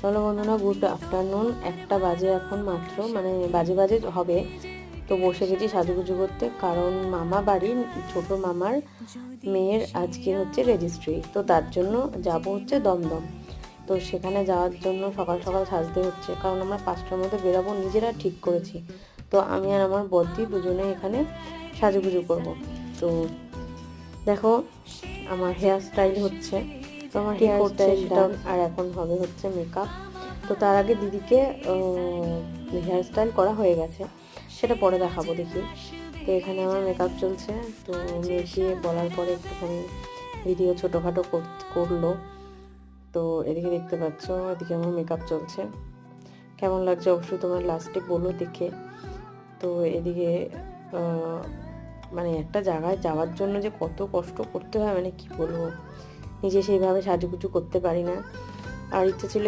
তাহলে বন্ধুরা good afternoon, 1টা বাজে এখন মাত্র, মানে বাজে বাজে হবে। তো বসে গেছি সাজুগুজু করতে, কারণ মামা বাড়ির ছোট মামার মেয়ের আজকে হচ্ছে রেজিস্ট্রি, তো তার জন্য যাব হচ্ছে দমদম। তো সেখানে যাওয়ার জন্য সকাল সকাল সাজতে হচ্ছে, কারণ আমরা 5টার মধ্যে বেরাবো, নিজেরা ঠিক করেছি। তো আমি আর আমার বদ্দি দুজনে এখানে সাজুগুজু করব। তো দেখো আমার হেয়ার স্টাইল হচ্ছে, তো আমার হেয়ার স্টাইল ডান, আর এখন হবে হচ্ছে মেকআপ। তো তার আগে দিদিকে হেয়ার স্টাইল করা হয়ে গেছে, সেটা পরে দেখাবো দেখি। তো এখানে আমার মেকআপ চলছে, তো মেয়েকে বলার পরে একটুখানি ভিডিও ছোটোখাটো করলো। তো এদিকে দেখতে পাচ্ছ, এদিকে আমার মেকআপ চলছে। কেমন লাগছে অবশ্যই তোমার লাস্টে বলো দেখে। তো এদিকে মানে একটা জায়গায় যাওয়ার জন্য যে কত কষ্ট করতে হয়, মানে কি বলবো, নিজে সেইভাবে সাজুগুজু করতে পারি না। আর ইচ্ছে ছিল